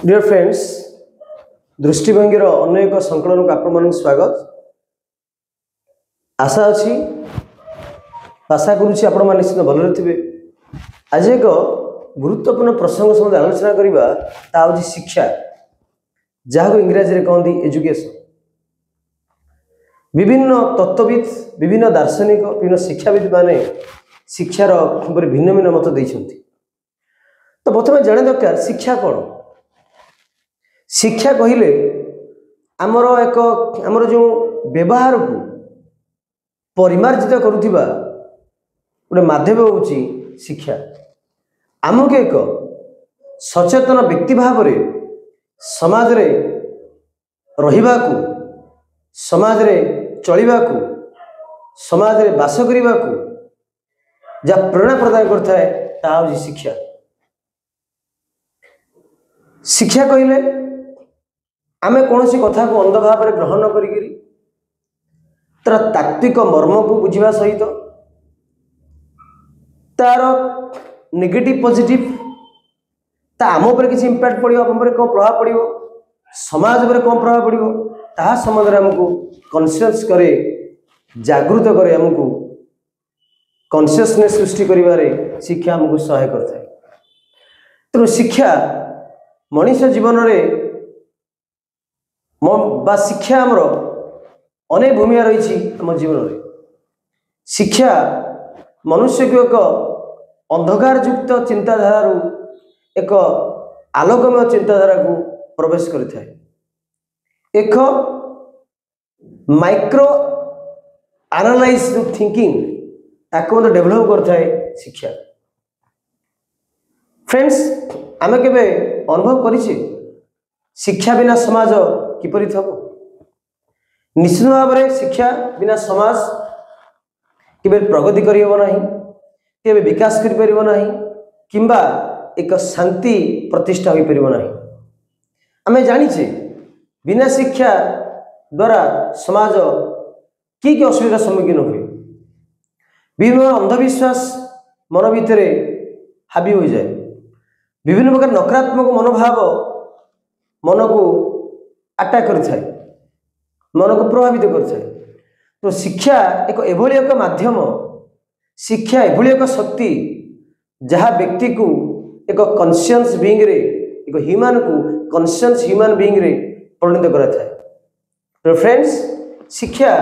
Dear friends, दृष्टिभंगीर अन्य एक संकलन को आपण स्वागत। आशा अच्छी आशा करुच्ची आपण मैंने निश्चित भल थे। आज एक गुरुत्वपूर्ण प्रसंग सम्बन्ध आलोचना करवा शिक्षा, जहाँ को इंग्राजी में कहते एजुकेशन। विभिन्न तत्वविद, विभिन्न दार्शनिक, विभिन्न शिक्षाविद माने शिक्षार भिन्न भिन्न मत देइछन्ति। तो प्रथम जाने दरकार शिक्षा कौन। शिक्षा कहले आमर जो व्यवहार को परिमार्जित करुथिबा गोटे माध्यम होउची शिक्षा। आमको एक सचेतन व्यक्ति भाव में समाज रे रहिबाकू, समाज रे चलिबाकू, समाज रे बास करिबाकू जहाँ प्रेरणा प्रदान करता है ता होउची शिक्षा। शिक्षा कहले आमे कौन सी कथा को अंध भाव में ग्रहण न करी तार तात्विक मर्म को बुझा सहित तार नेगेटिव पॉजिटिव ता आम उपर किसी इम्पैक्ट पड़ो, आम कौन प्रभाव पड़ो, समाज पर कौन प्रभाव पड़ो ता संबंध में आमको कॉन्शियस करे, जागृत करे, आमको कॉन्शियसनेस सृष्टि करिवारे शिक्षा आमको सहाय करता है। तेणु शिक्षा मनुष्य जीवन में बा शिक्षा आमर अनेक भूमिका रही आम जीवन में। शिक्षा मनुष्य को एक अंधकार युक्त चिंताधारा एक आलोकमय चिंताधारा को प्रवेश करें। एक माइक्रो एनालाइज थिंकिंग ताको डेभलप करता है शिक्षा। फ्रेंड्स, आमे केबे अनुभव करिछे शिक्षा बिना समाज किपरि थबो? निश्चित भाव में शिक्षा बिना समाज केबे प्रगति करियो नाही, केबे विकास करि परिबो नाही, किंबा एक शांति प्रतिष्ठा होई परिबो नाही। आमे जानिछे बिना शिक्षा द्वारा समाज की असुविधा सम्मुखीन हुए। विभिन्न अंधविश्वास मन भितर हावी हो जाए, विभिन्न प्रकार नकारात्मक मनोभाव मन को अटैक करता है, मन को प्रभावित करता है। तो शिक्षा एक एभली एक माध्यम, शिक्षा एभली एक शक्ति जहाँ व्यक्ति को एक कॉन्शियस बीइंग रे, एक ह्यूमन को कॉन्शियस ह्यूमन बीइंग रे परिणत करता है। तो फ्रेंड्स, शिक्षा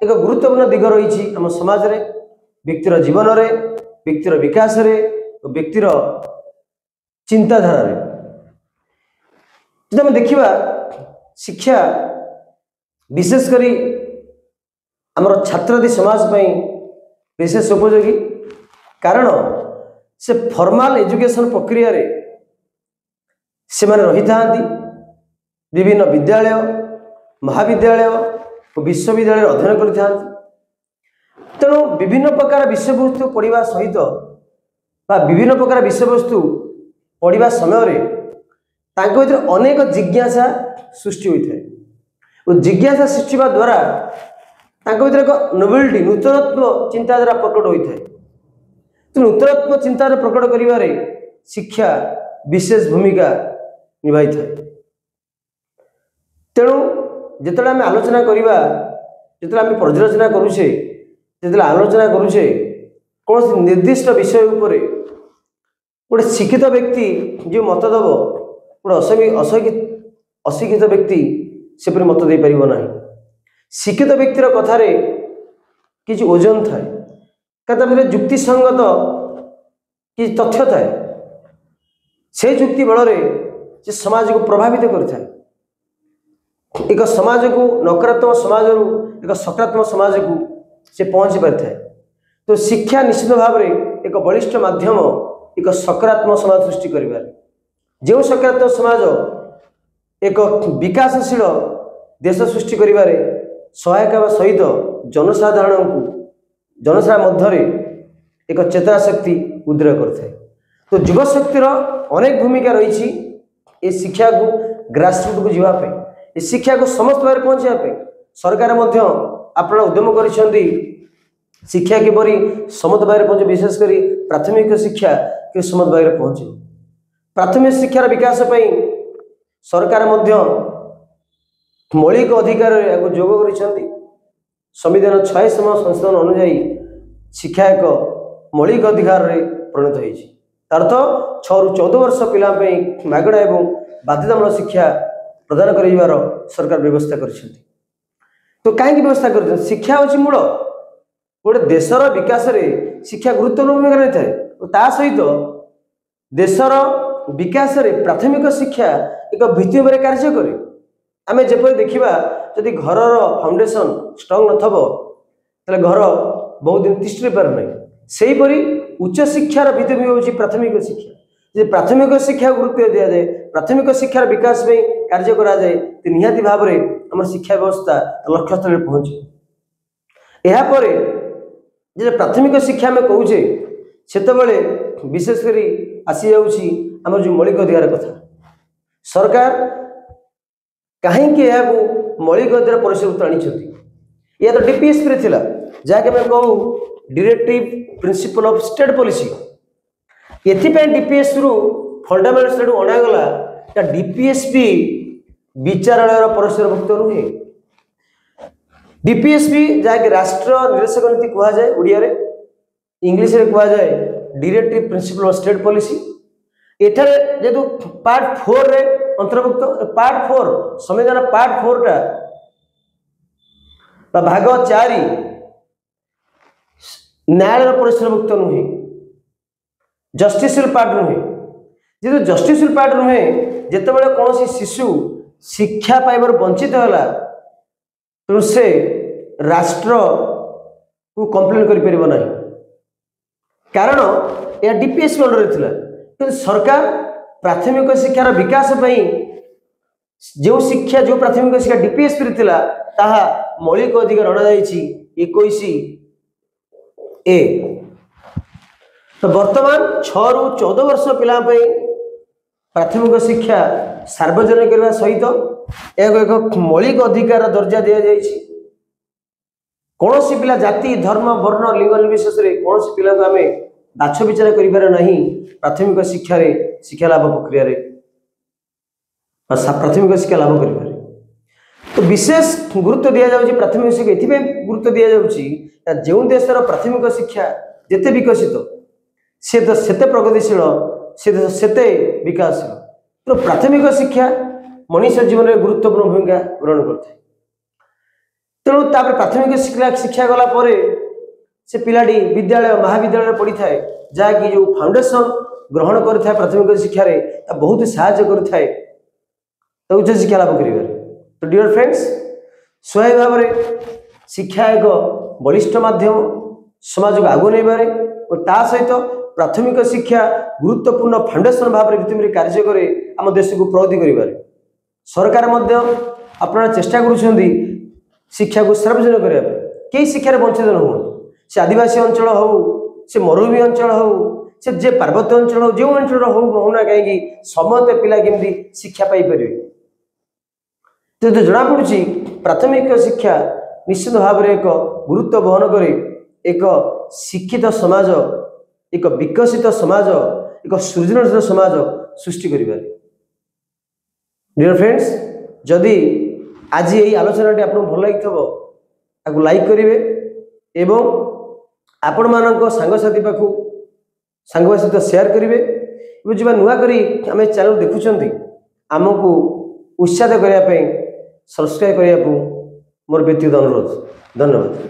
एक गुरुत्वपूर्ण दिग रही आम समाज रे, व्यक्तिर जीवन रे, व्यक्तिर विकास रे, व्यक्तिर चिंताधारा रे। जब हम देखिबा शिक्षा विशेषकर आमर छात्रादी समाज पई विशेष उपयोगी, कारण से फॉर्मल एजुकेशन प्रक्रिया रे से माने रही थांती। विभिन्न विद्यालय, महाविद्यालय और विश्वविद्यालय अध्ययन करि थांती। तेणु विभिन्न प्रकार विषयवस्तु पढ़ा सहित बा विभिन्न प्रकार विषयवस्तु पढ़ा समय रे तांको भीतर अनेक जिज्ञासा सृष्टि होता है। और जिज्ञासा सृष्टि द्वारा तांको भीतर एक नोवेलिटी, नूतनत्व चिंताधारा प्रकट होता है। तो नूतनत्व चिंताधारा प्रकट करिवारे शिक्षा विशेष भूमिका निभाई थाए। तेणु जिते आम आलोचना करवा, जिते आम पर्यालोचना करुचे, जिते आलोचना करुचे कौन निर्दिष्ट विषय उपर गोटे शिक्षित व्यक्ति जो मत दब, गोटे अशिक्षित व्यक्ति सेपरी मत दे पारिबो नाही। शिक्षित व्यक्तिर कथारे किछि ओजन थाए, कथा युक्ति संगत कि तथ्य थाए। से युक्ति बल से समाज को प्रभावित करथाए। एक समाज को नकारात्मक समाज एक सकारात्मक समाज को से पहुंची पारिथाए। तो शिक्षा निश्चित भाव में एक बलिष्ठ माध्यम, एक सकारात्मक समाज सृष्टि करिबार। जो सकारात्मक समाज एक विकासशील देश सृष्टि करिबारे सहायक सहित जनसाधारण को, जनसाधारण मध्य एक चेतना शक्ति उद्रेक करता है। तो युवा शक्तिर अनेक भूमिका रही ये शिक्षा को ग्रासरूट को जीवापे, ये शिक्षा को समस्त भाव पहुँचापे सरकार अपना उद्यम करिसेंती। शिक्षा किपरि समस्त भाव पहुँचे, विशेषकर प्राथमिक शिक्षा कि समस्त भाव पहुँचे। प्राथमिक शिक्षार विकास सरकार मध्य मौलिक अधिकार जोग कर संविधान 46 संशोधन अनुजाई शिक्षा एक मौलिक अधिकार परिणत होर्थ 6 ରୁ 14 वर्ष पिला मागणा एवं बाध्यतामूलक शिक्षा प्रदान कर सरकार व्यवस्था कर। तो कहीं व्यवस्था कर शिक्षा हूँ मूल गोटे देशर विकास में शिक्षा गुरुत्वपूर्ण भूमिका रही है। सहित देशर विकास में प्राथमिक शिक्षा एक भित्ति भाव कार्य करे। आम जपर देखा जदि घर फाउंडेशन स्ट्रंग न घर बहुत दिन तिष्ठ पार ना सेहीपरि उच्च शिक्षार भित्तिभूमि हूँ प्राथमिक शिक्षा। जे प्राथमिक शिक्षा गुरुत्व दि जाए प्राथमिक शिक्षार विकास में कार्य कराए तो निहाती भाव में आम शिक्षा व्यवस्था लक्ष्य स्थल में पहुँचे। यापर जे प्राथमिक शिक्षा आम कहे से विशेषकर आसी जाम जो मौलिक अधिकार कथा सरकार कहीं मौलिक अधिकार परिषद आनी या तो डीपीएसपी रे थिला जहाँकि कहूँ directive principle of state policy एथिपाई डीपीएसपी रु फंडामेंटल्स रू अणागला डीपीएसपी विचारालय परिसरभुक्त नुहे। डीपीएसपी जहाँकि राष्ट्र निर्देशक नीति कहुए ओडिया रे इंग्लिश रे कहुए directive principle of state policy एठारे जेतु पार्ट 4 रे अंतर्भुक्त पार्ट 4 संविधान पार्ट 4 टा भाग 4 न्यायालय परिसरभुक्त नुहे जस्टिशियल पार्ट नुहे। जेतु जस्टिशियल पार्ट नुहे जितेबाला कौन शिशु शिक्षा पाइबार वंचित है तो से राष्ट्र को कंप्लेन कर कारण यह डीपीएसपी अंडर थिला कि सरकार प्राथमिक शिक्षार विकास जो शिक्षा जो प्राथमिक शिक्षा डीपीएसपी थिला ताहा मौलिक अधिकार अणाई 21 ए। तो वर्तमान 6 ରୁ 14 वर्ष पिला प्राथमिक शिक्षा सार्वजनिक करने सहित एक मौलिक अधिकार दर्जा दि जाए। कौन सी पिला जाति धर्म वर्ण लिंग निर्विशेष कौन सी पिला को आम बाछ विचार करें प्राथमिक शिक्षा लाभ प्रक्रिया प्राथमिक शिक्षा लाभ कर। तो विशेष गुरुत्व दि जाऊँगी प्राथमिक शिक्षा ये गुरुत्व दि जाऊँगी जो देशर प्राथमिक शिक्षा जिते विकसित सी तो सेते प्रगतिशील सेते विकासशील। तो प्राथमिक शिक्षा मनुष्य जीवन में गुरुत्वपूर्ण भूमिका ग्रहण करते। तेणु तापर प्राथमिक शिक्षा गला परे से पिलाटी विद्यालय महाविद्यालय पढ़ी थाए जहाँकि जो फाउंडेशन ग्रहण करता प्राथमिक शिक्षा बहुत साहाय्य करता तो उच्च शिक्षा लाभ कर। तो डियर फ्रेंड्स स्वाभाविक भाव में शिक्षा एक बलिष्ठ माध्यम समाज को आगु नहीं और ता सहित प्राथमिक शिक्षा गुरुत्वपूर्ण फाउंडेशन भाव में भित्तिभूमि कार्य करे आम देश को प्रगति कर। सरकार अपना चेष्टा कर शिक्षा को सार्वजनिक करने कई शिक्षार वंचित न हो से आदिवासी अंचल हो से मरुभूमि अंचल हो से जे पार्वत्य अंचल हो जो अंचल होना कहीं समस्त पिला केमती शिक्षा पाइपर। तो जना पड़ी प्राथमिक शिक्षा निश्चित भाव में एक गुरुत्व बहन करे एक शिक्षित समाज एक विकसित समाज एक सृजनशील समाज सृष्टि करिबार। डियर फ्रेंड्स जदि आज यही आलोचना आपको भल लगी लाइक करेंगे एवं आपण मानक सांगसाथी पाखु सांग सहित शेयर करेंगे। जो नुआ करी आम चैनल देखुं आमको उत्साहित करने सब्सक्राइब करने को मोर व्यक्तिगत अनुरोध। धन्यवाद।